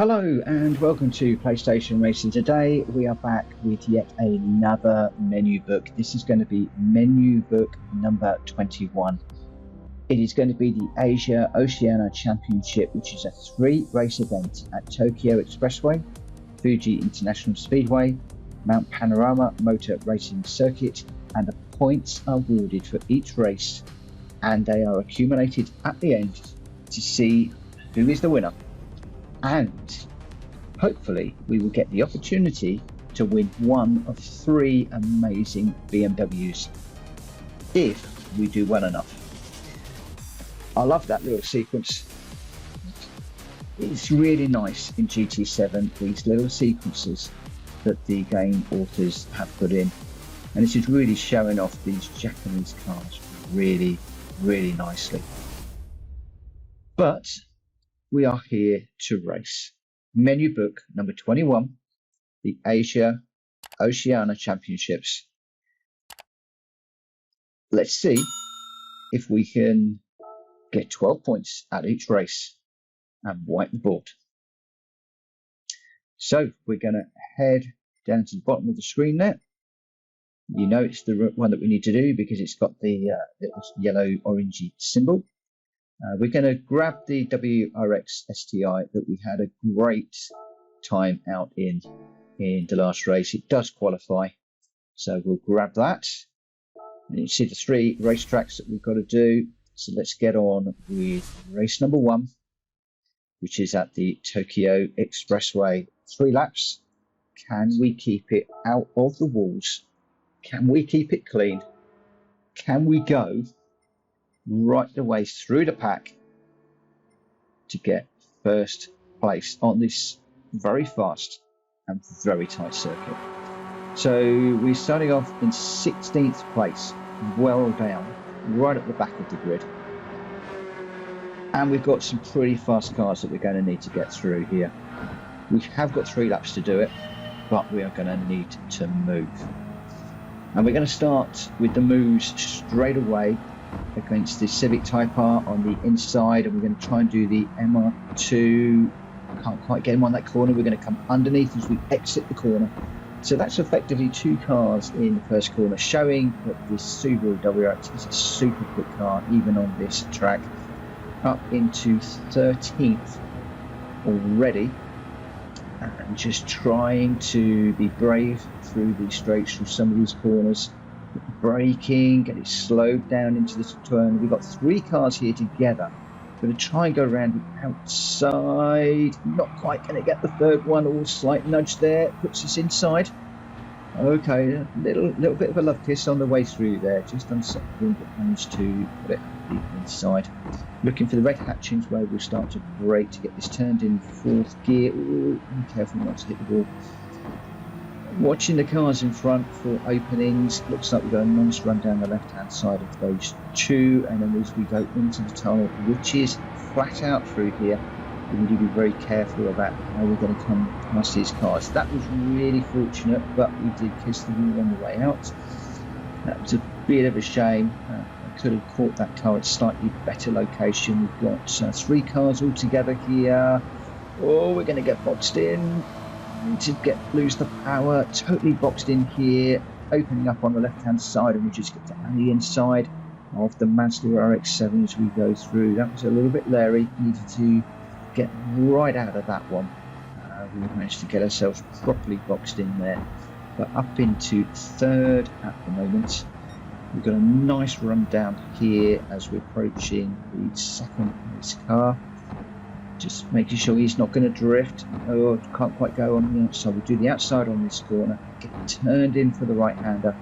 Hello and welcome to PlayStation Racing. Today we are back with yet another menu book. This is going to be menu book number 21. It is going to be the Asia Oceania Championship, which is a 3-race event at Tokyo Expressway, Fuji International Speedway, Mount Panorama Motor Racing Circuit, and the points are awarded for each race and they are accumulated at the end to see who is the winner. And hopefully we will get the opportunity to win one of 3 amazing BMWs if we do well enough. I love that little sequence. It's really nice in GT7, these little sequences that the game authors have put in, and this is really showing off these Japanese cars really nicely. But we are here to race. Menu book number 21, the Asia Oceania Championships. Let's see if we can get 12 points at each race and wipe the board. So we're going to head down to the bottom of the screen there. You know it's the one that we need to do because it's got the little yellow orangey symbol. We're going to grab the WRX STI that we had a great time out in the last race. It does qualify, so we'll grab that. And you see the 3 racetracks that we've got to do. So let's get on with race number 1, which is at the Tokyo Expressway. 3 laps. Can we keep it out of the walls? Can we keep it clean? Can we go right the way through the pack to get first place on this very fast and very tight circuit? So we're starting off in 16th place, well down, right at the back of the grid. And we've got some pretty fast cars that we're going to need to get through here. We have got 3 laps to do it, but we are going to need to move. And we're going to start with the moves straight away against the Civic Type R on the inside, and we're going to try and do the MR2. Can't quite get him on that corner. We're going to come underneath as we exit the corner. So that's effectively 2 cars in the first corner, showing that this Subaru WRX is a super quick car even on this track. Up into 13th already, and just trying to be brave through these straights, through some of these corners. Braking, get it slowed down into this turn. We've got 3 cars here together. Going to try and go around the outside. Not quite going to get the 3rd one. All slight nudge there, puts us inside. Okay, a little bit of a love kiss on the way through there. Just unsettling, but managed to put it inside. Looking for the red hatchings where we'll start to brake to get this turned in 4th gear. Ooh, be careful not to hit the wall. Watching the cars in front for openings. Looks like we've got a nice run down the left hand side of those 2, and then as we go into the tunnel, which is flat out through here, we need to be very careful about how we're going to come past these cars. That was really fortunate, but we did kiss the wheel on the way out. That was a bit of a shame. I could have caught that car at slightly better location. We've got 3 cars all together here. Oh, we're going to get boxed in. Need to lose the power. Totally boxed in here, opening up on the left hand side, and we just get to the inside of the Mazda RX-7 as we go through. That was a little bit leery. Needed to get right out of that one. We managed to get ourselves properly boxed in there, but up into 3rd at the moment. We've got a nice run down here as we're approaching the 2nd race car. Just making sure he's not going to drift. Oh, can't quite go on the outside. We'll do the outside on this corner. Get turned in for the right-hander.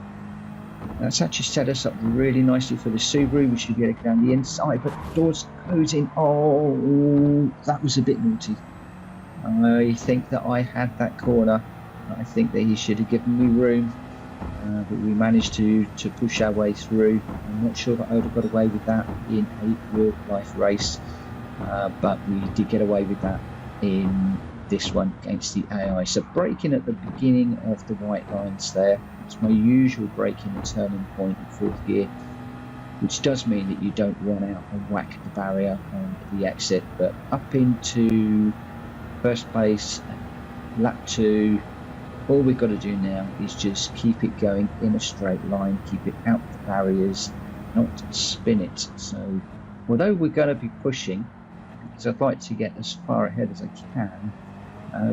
That's actually set us up really nicely for the Subaru. We should be able to go down the inside, but the door's closing. Oh, that was a bit naughty. I think that I had that corner. I think that he should have given me room. But we managed to push our way through. I'm not sure that I would have got away with that in a real-life race. But we did get away with that in this one against the AI. So braking at the beginning of the white lines there. It's my usual braking and turning point in 4th gear, which does mean that you don't run out and whack the barrier on the exit. But up into first place, lap 2. All we've got to do now is just keep it going in a straight line, keep it out the barriers, not spin it. So although we're going to be pushing, because I'd like to get as far ahead as I can,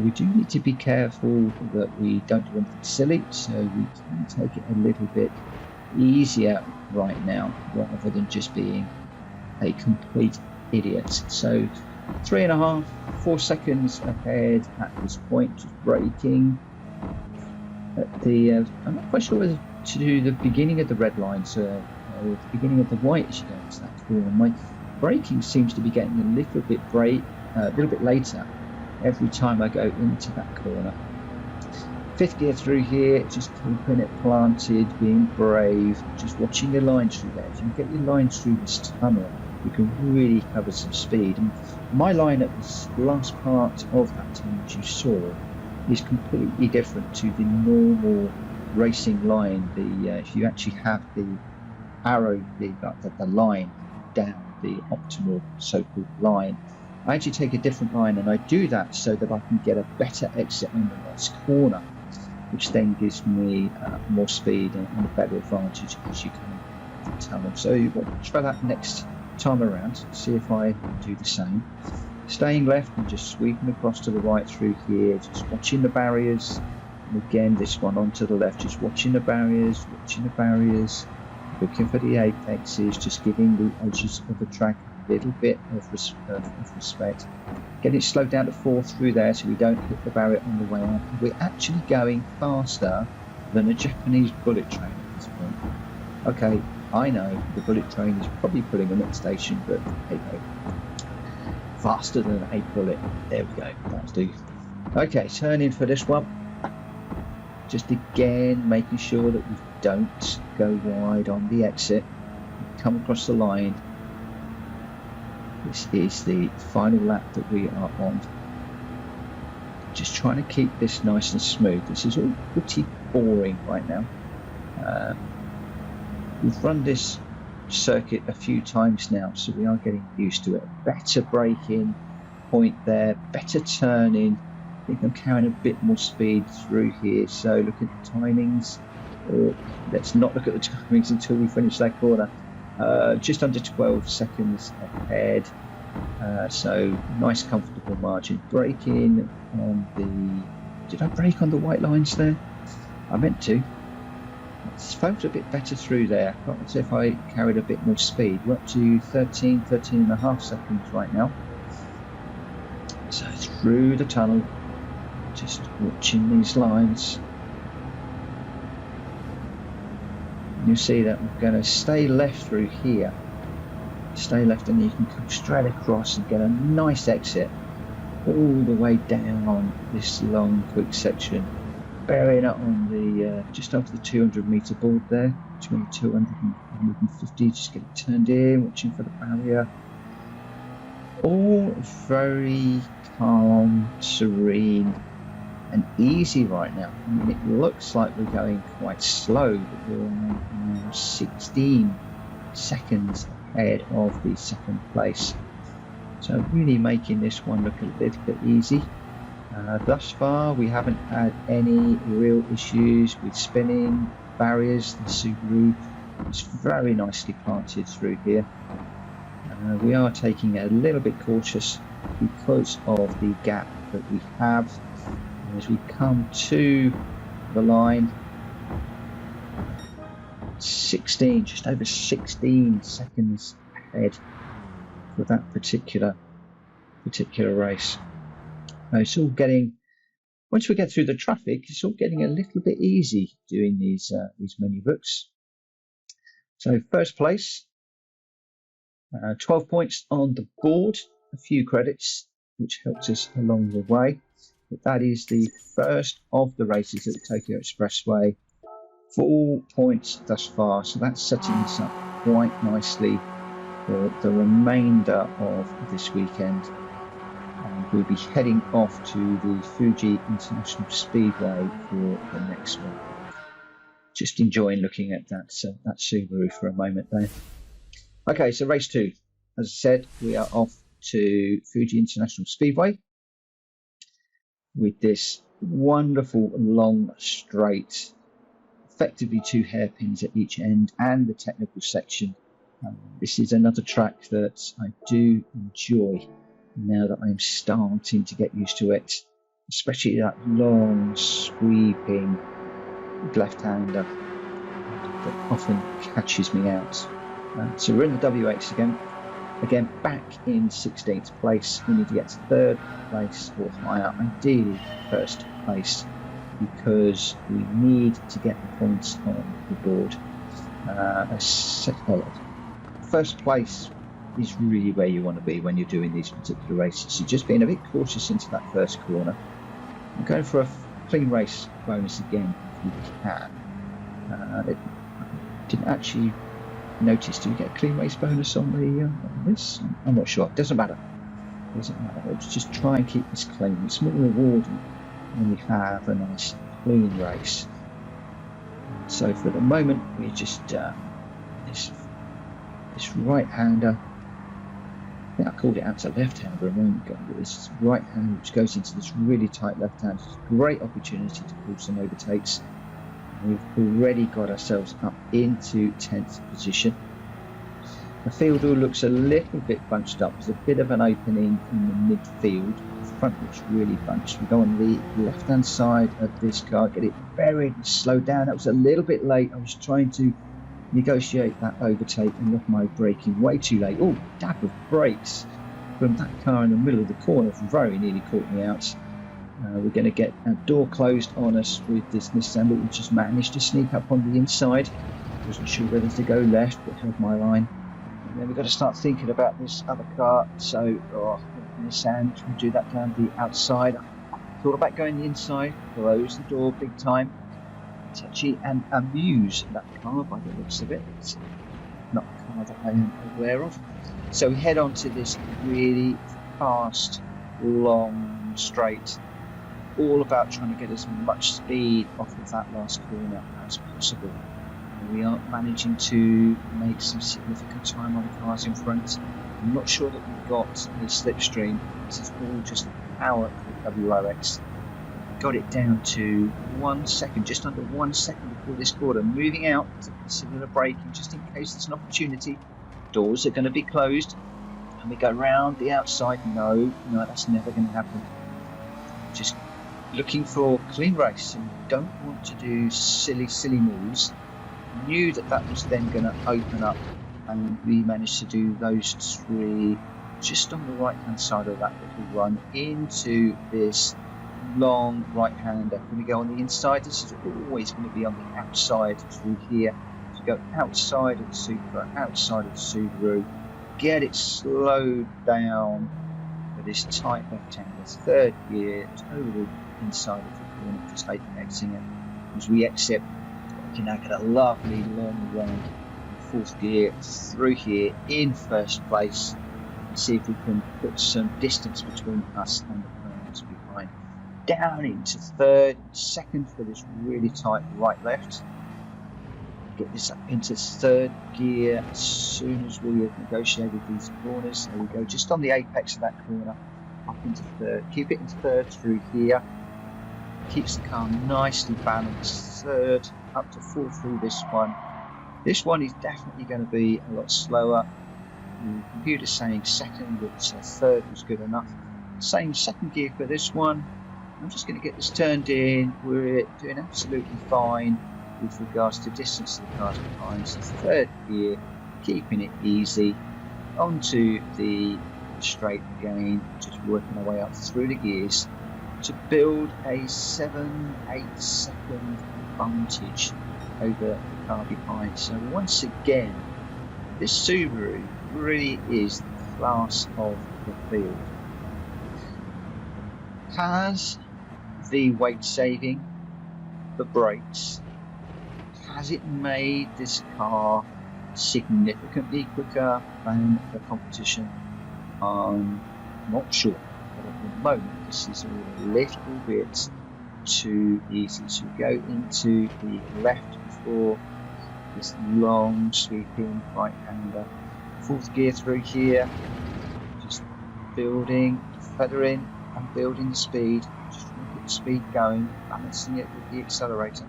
we do need to be careful that we don't do anything silly, so we can take it a little bit easier right now rather than just being a complete idiot. So 3.5, 4 seconds ahead at this point, just braking at the I'm not quite sure whether to do the beginning of the red lines or the beginning of the white as you go into that corner. My braking seems to be getting a little bit later every time I go into that corner. 5th gear through here, just keeping it planted, being brave, just watching your lines through there. If you get your lines through this tunnel, you can really cover some speed. And my line at this last part of that tunnel, as you saw, is completely different to the normal racing line. If you actually have the arrow, the line down, the optimal so-called line, I actually take a different line, and I do that so that I can get a better exit on the next corner, which then gives me more speed and a better advantage as you come into the tunnel. So we'll try that next time around, see if I do the same. Staying left and just sweeping across to the right through here, just watching the barriers. And again, this one onto the left, just watching the barriers, looking for the apexes, just giving the edges of the track a little bit of respect. Getting it slowed down to 4 through there so we don't hit the barrier on the way out. We're actually going faster than a Japanese bullet train at this point. Okay, I know the bullet train is probably pulling a next station, but hey ho. Faster than a bullet. There we go, that'll do. Okay, turning for this one. Just again making sure that we don't go wide on the exit. Come across the line. This is the final lap that we are on. Just trying to keep this nice and smooth. This is all pretty boring right now. We've run this circuit a few times now, so we are getting used to it. Better braking point there, better turning. I think I'm carrying a bit more speed through here, so look at the timings. Let's not look at the timings until we finish that corner. Just under 12 seconds ahead, so nice comfortable margin. Braking on the... Did I brake on the white lines there? I meant to. It felt a bit better through there. I can't say if I carried a bit more speed. We're up to 13.5 seconds right now. So through the tunnel, just watching these lines. You'll see that we're going to stay left through here. Stay left, and you can come straight across and get a nice exit all the way down this long quick section. Bearing up on the just after the 200-meter board there, between 200 and 150. Just get it turned in, watching for the barrier. All very calm, serene, and easy right now. I mean, it looks like we're going quite slow, but we're on 16 seconds ahead of the second place. So really making this one look a little bit easy. Thus far, we haven't had any real issues with spinning barriers. The Subaru is very nicely planted through here. We are taking it a little bit cautious because of the gap that we have. As we come to the line, 16, just over 16 seconds ahead for that particular race. It's all getting, once we get through the traffic, it's all getting a little bit easy doing these mini books. So first place, 12 points on the board, a few credits, which helps us along the way. But that is the first of the races at the Tokyo Expressway. 4 points thus far, so that's setting us up quite nicely for the remainder of this weekend. And we'll be heading off to the Fuji International Speedway for the next one. Just enjoying looking at that Subaru for a moment there. Okay, so race 2. As I said, we are off to Fuji International Speedway. with this wonderful long straight, effectively 2 hairpins at each end, and the technical section. This is another track that I do enjoy now that I'm starting to get used to it, especially that long sweeping left-hander that often catches me out. So we're in the W8 again back in 16th place. We need to get to 3rd place or higher, ideally 1st place, because we need to get the points on the board. 1st place is really where you want to be when you're doing these particular races. So just being a bit cautious into that 1st corner. I'm going for a clean race bonus again if we can. It didn't actually notice. Do we get a clean race bonus on this? I'm not sure. Doesn't matter. Let's just try and keep this clean. It's more rewarding when we have a nice clean race. So for the moment, we just this right-hander. I think I called it out to left-hander a moment ago. But this right-hander which goes into this really tight left-hand. It's a great opportunity to pull some overtakes. We've already got ourselves up into 10th position. The field all looks a little bit bunched up. There's a bit of an opening in the midfield. The front looks really bunched. We go on the left-hand side of this car, get it buried and slow down. That was a little bit late. I was trying to negotiate that overtake and look my braking way too late. Oh, dab of brakes from that car in the middle of the corner very nearly caught me out. We're going to get a door closed on us with this Nissan, but we just managed to sneak up on the inside. Wasn't sure whether to go left, but held my line. And then we've got to start thinking about this other car. So, Nissan, try and do that down the outside. I thought about going the inside, close the door big time. Touchy and amuse that car by the looks of it. It's not a car that I am aware of. So we head on to this really fast, long straight. All about trying to get as much speed off of that last corner as possible. We are managing to make some significant time on the cars in front. I'm not sure that we've got the slipstream. This is all just power of the WRX. Got it down to 1 second, just under 1 second before this corner. Moving out to consider the braking just in case there's an opportunity. Doors are going to be closed. And we go round the outside. No, that's never going to happen. Just looking for a clean race and don't want to do silly moves. Knew that was then going to open up, and we managed to do those 3 just on the right hand side of that little run into this long right hander. When we go on the inside, this is always going to be on the outside through here. So go outside of the Supra, outside of the Subaru, get it slowed down with this tight left hander, 3rd gear, totally inside of the corner, just apexing it. As we exit, we can now get a lovely long run, 4th gear through here in 1st place, and see if we can put some distance between us and the corners behind. Down into 3rd, 2nd for this really tight right-left. Get this up into 3rd gear as soon as we have negotiated these corners. There we go, just on the apex of that corner, up into 3rd. Keep it into 3rd through here. Keeps the car nicely balanced. 3rd, up to 4th through this one. This one is definitely going to be a lot slower. The computer's saying 2nd, but 3rd was good enough. Same 2nd gear for this one. I'm just going to get this turned in. We're doing absolutely fine with regards to distance to the cars behind. So 3rd gear, keeping it easy. Onto the straight again, just working our way up through the gears to build a 7-8 second advantage over the car behind. So once again, this Subaru really is the class of the field. Has the weight saving, the brakes, has it made this car significantly quicker than the competition? I'm not sure, but at the moment this is a little bit too easy. So go into the left before this long sweeping right hander, 4th gear through here, just building, feathering, and building the speed, just trying to get the speed going, balancing it with the accelerator.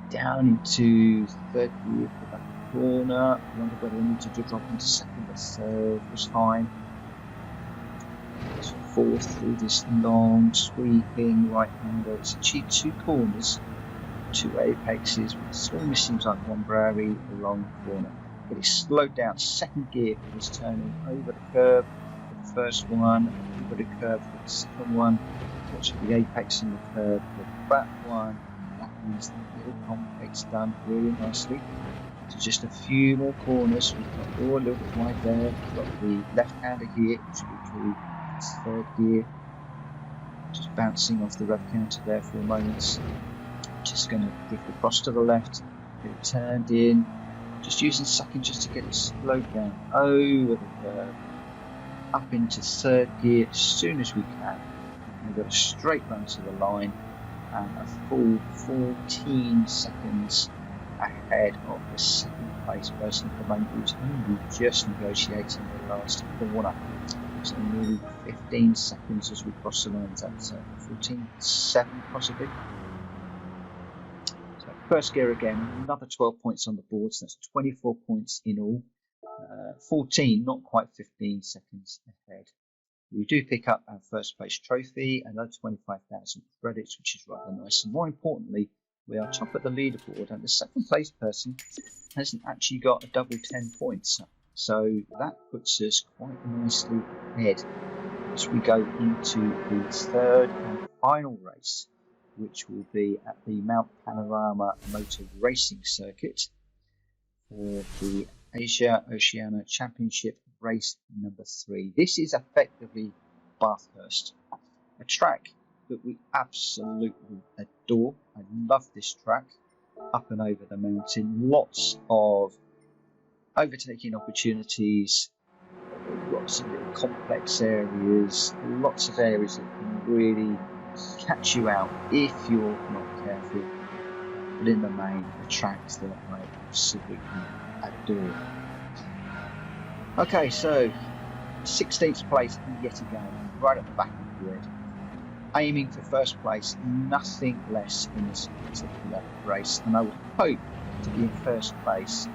Down into third gear for that corner. I wonder whether I need to drop into second, but third was fine. So fourth through this long sweeping right hander. It's achieved 2 corners, 2 apexes, but it almost seems like one very long corner. But it's slowed down. Second gear for this turning over the curve for the first one, over the curve for the second one. Watch the apex in the curve for that one. That means the little complex done really nicely. So just a few more corners. We've got all a little bit wide there. We've got the left-hander here, which will be through its third gear. Just bouncing off the rev counter there for a moment. Just going to drift across to the left, get it turned in. Just using second just to get it slowed down over the curve. Up into third gear as soon as we can. We've got a straight run to the line and a full 14 seconds ahead of the second place person at the moment, who's only just negotiating the last corner. So nearly 15 seconds as we cross the line. That's 14.7 possibly. So first gear again, another 12 points on the board, so that's 24 points in all. 14, not quite 15 seconds ahead. We do pick up our first place trophy, another 25,000 credits, which is rather nice. And more importantly, we are top of the leaderboard, and the second place person hasn't actually got a double 10 points. So that puts us quite nicely ahead as we go into the third and final race, which will be at the Mount Panorama Motor Racing Circuit for the Asia Oceania Championship race number 3. This is effectively Bathurst, a track that we absolutely adore. I love this track, up and over the mountain, lots of overtaking opportunities, lots of little complex areas, lots of areas that can really catch you out if you're not careful. But in the main, the tracks that I absolutely adore. Okay, so 16th place yet again, right at the back of the grid. Aiming for first place, nothing less in this particular race, and I would hope to be in first place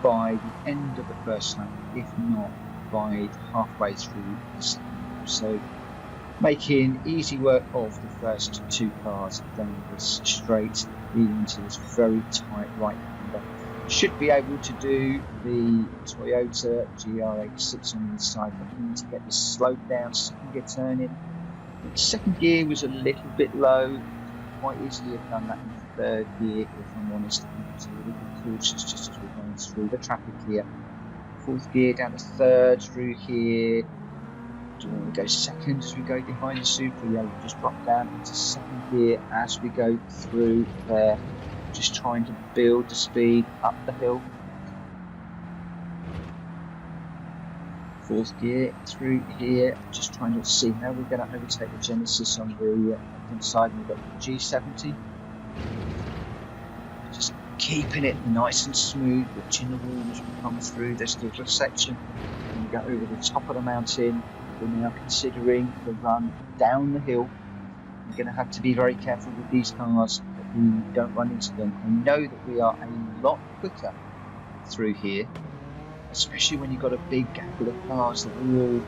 by the end of the first lap, if not by halfway through the second. So making easy work of the first 2 cars down this straight, leading into this very tight right-hander. Should be able to do the Toyota GR86 on the inside, but we need to get this slowed down, second gear turning. The second gear was a little bit low. Quite easily have done that in third gear, if I'm honest. I was a little bit cautious just as we're going through the traffic here. Fourth gear down to third through here. Do we want to go second as we go behind the Supra? Yeah, we just drop down into second gear as we go through there. Just trying to build the speed up the hill. Fourth gear through here, just trying to see how we're going to overtake the Genesis on the inside. We've got the G70. Just keeping it nice and smooth, watching the wall as we come through this little section. And we go over the top of the mountain. We're now considering the run down the hill. We're going to have to be very careful with these cars that we don't run into them. I know that we are a lot quicker through here, especially when you've got a big gap of cars that are all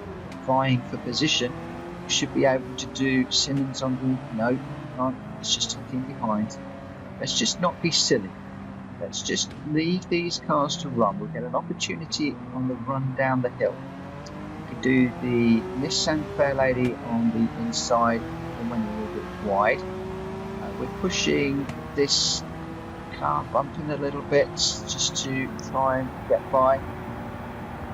vying for position. We should be able to do Simmons on the no, can't. It's just tucking behind. Let's just not be silly. Let's just leave these cars to run. We'll get an opportunity on the run down the hill. We could do the Nissan Fairlady on the inside and when you're a little bit wide. We're pushing this car, bumping a little bit just to try and get by.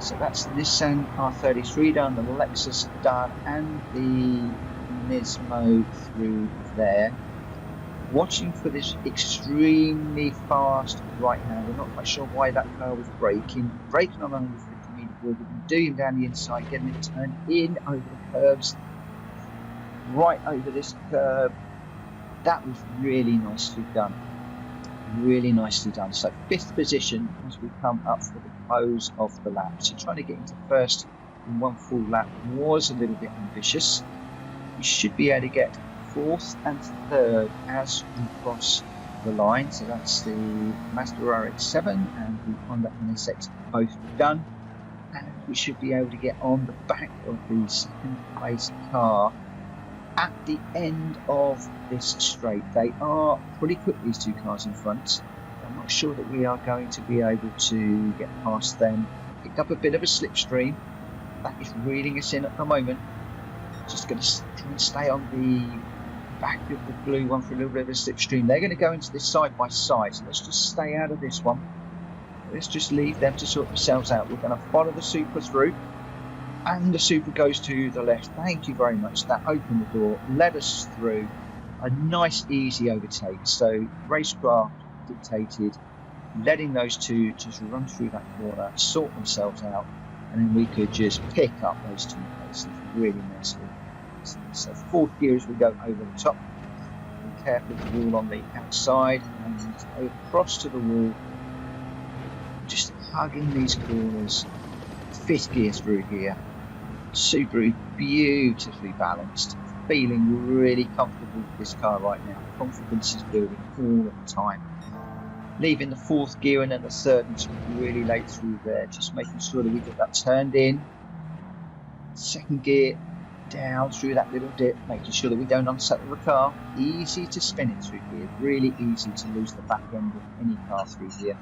So that's the Nissan R33 done, the Lexus done, and the Nismo through there. Watching for this extremely fast right hand. We're not quite sure why that car was braking on 150 metre board. We've been doing down the inside, getting it turned in over the curves, right over this curve. That was really nicely done. Really nicely done. So 5th position as we come up for the close of the lap. So trying to get into first in one full lap was a little bit ambitious. We should be able to get 4th and 3rd as we cross the line. So that's the Mazda RX-7 and the Honda NSX both done. And we should be able to get on the back of the 2nd place car at the end of this straight. They are pretty quick, these two cars in front. I'm not sure that we are going to be able to get past them. Picked up a bit of a slipstream. That is reeling us in at the moment. Just going to try and stay on the back of the blue one for a little bit of a slipstream. They're going to go into this side by side, so let's just stay out of this one. Let's just leave them to sort themselves out. We're going to follow the Supra through, and the Supra goes to the left. Thank you very much. That opened the door, led us through a nice, easy overtake. So racecraft dictated letting those two just run through that corner, sort themselves out, and then we could just pick up those 2 places really nicely. So 4th gear as we go over the top. Be careful of the wall on the outside and across to the wall. Just hugging these corners. 5th gear through here. Subaru beautifully balanced. Feeling really comfortable with this car right now. Confidence is building all of the time. Leaving the 4th gear and then the 3rd and just really late through there. Just making sure that we get that turned in. 2nd gear down through that little dip, making sure that we don't unsettle the car. Easy to spin it through here. Really easy to lose the back end of any car through here.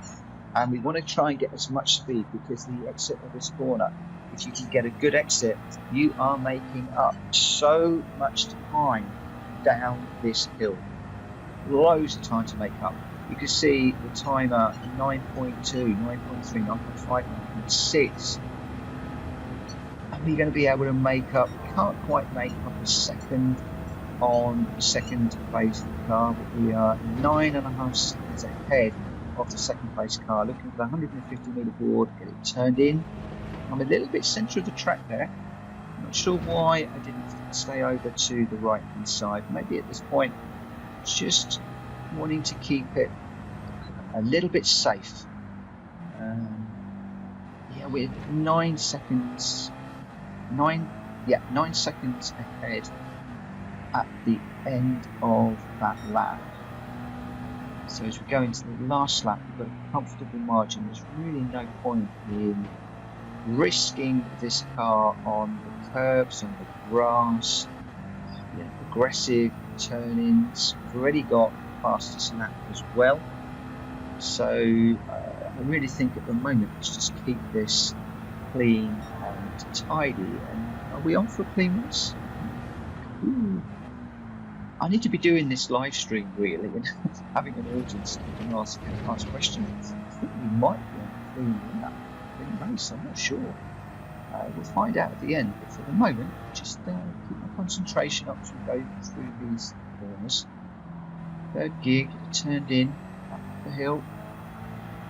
And we want to try and get as much speed because the exit of this corner, if you can get a good exit, you are making up so much time down this hill. Loads of time to make up. You can see the timer 9.2, 9.3, 9.5, 9.6. And we're going to be able to make up, we can't quite make up a second on the 2nd place car, but we are 9.5 seconds ahead of the 2nd place car, looking for the 150 metre board, get it turned in. I'm a little bit centre of the track there. I'm not sure why I didn't stay over to the right hand side. Maybe at this point, just wanting to keep it a little bit safe. Yeah, we're 9 seconds. 9 seconds ahead at the end of that lap. So as we go into the last lap, we've got a comfortable margin. There's really no point in risking this car on the curbs, on the grass, aggressive turn-ins. We've already got the fastest lap as well. So I really think at the moment, let's just keep this clean and tidy. And are we on for a clean race? Ooh. I need to be doing this live stream really and having an audience that can ask questions. I think we might be on a clean race, I'm not sure. We'll find out at the end, but for the moment, just keep my concentration up as we go through these corners. 3rd gear, get it turned in, up the hill.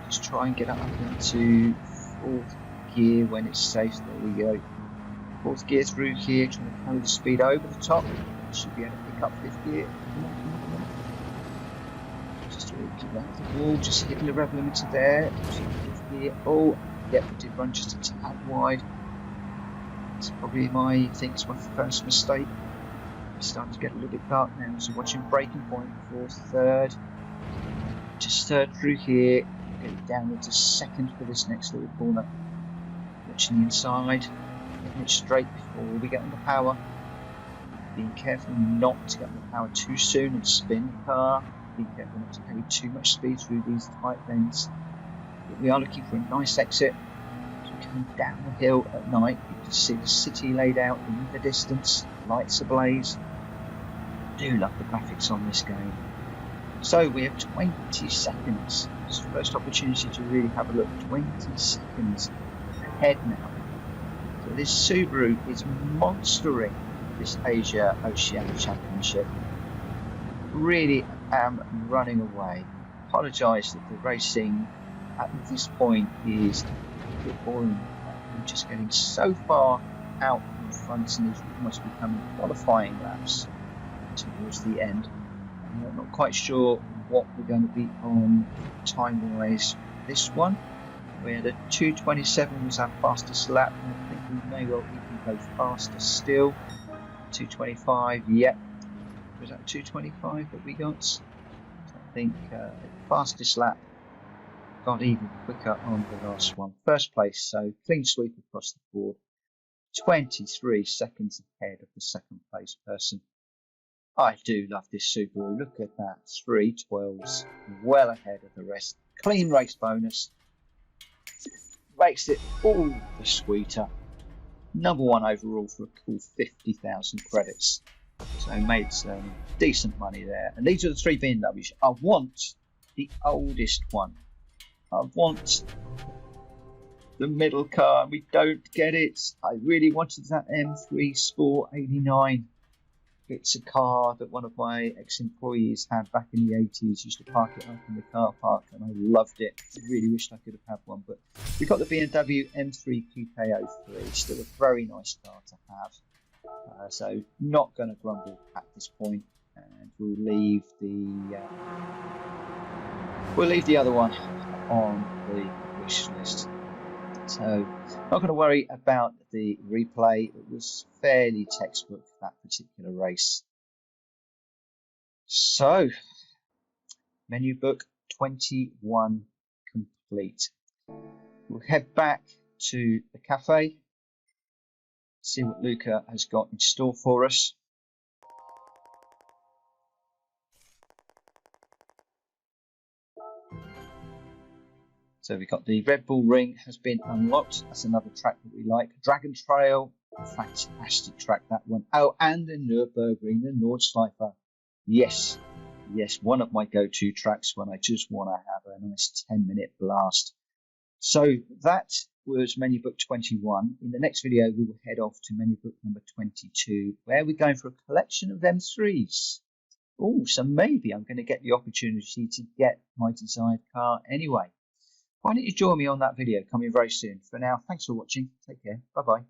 Just try and get up into 4th gear when it's safe. There we go. 4th gear through here, trying to carry the speed over the top. Should be able to pick up 5th gear. Come on. Just keep that off the wall, just hitting the rev limiter there. 5th gear. Oh, yep, we did run just a tad wide. It's probably I think it's my first mistake. It's starting to get a little bit dark now, so watching braking point, 4th, 3rd. Just 3rd through here. Get it down into 2nd for this next little corner. Watching the inside, getting it straight before we get on the power. Being careful not to get on the power too soon and spin the car. Being careful not to carry too much speed through these tight bends. But we are looking for a nice exit. As we come down the hill at night, you can see the city laid out in the distance, lights ablaze. I do love the graphics on this game. So we have 20 seconds. It's the first opportunity to really have a look. 20 seconds ahead now. So this Subaru is monstering this Asia Oceania Championship. Really am running away. Apologise that the racing at this point is a bit boring. We're just getting so far out in front and these must be coming qualifying laps towards the end. I'm not quite sure what we're going to be on time-wise this one. We had a 2:27 was our fastest lap, and I think we may well even go faster still. 2:25, yep. Was that 2:25 that we got? I think fastest lap got even quicker on the last one. First place, so clean sweep across the board. 23 seconds ahead of the second place person. I do love this Subaru. Look at that. 3:12s. Well ahead of the rest. Clean race bonus. Makes it all the sweeter. Number one overall for a cool 50,000 credits. So made some decent money there. And these are the three BMWs. I want the oldest one. I want the middle car. We don't get it. I really wanted that M3 Sport 89. It's a car that one of my ex-employees had back in the 80s. Used to park it up in the car park, and I loved it. I really wished I could have had one, but we got the BMW M3 Coupe 03. Still a very nice car to have. So not going to grumble at this point, and we'll leave the other one on the wish list. So not going to worry about the replay. It was fairly textbook, that particular race. So menu book 21 complete. We'll head back to the cafe, see what Luca has got in store for us. So we've got the Red Bull Ring has been unlocked. That's another track that we like. Dragon Trail, fantastic track, that one. Oh, and the Nürburgring, the Nordschleife. Yes, one of my go-to tracks when I just want to have a nice 10-minute blast. So that was menu book 21. In the next video, we will head off to menu book number 22, where we're going for a collection of M3s. Oh, so maybe I'm going to get the opportunity to get my desired car anyway. Why don't you join me on that video coming very soon? For now, thanks for watching. Take care. Bye-bye.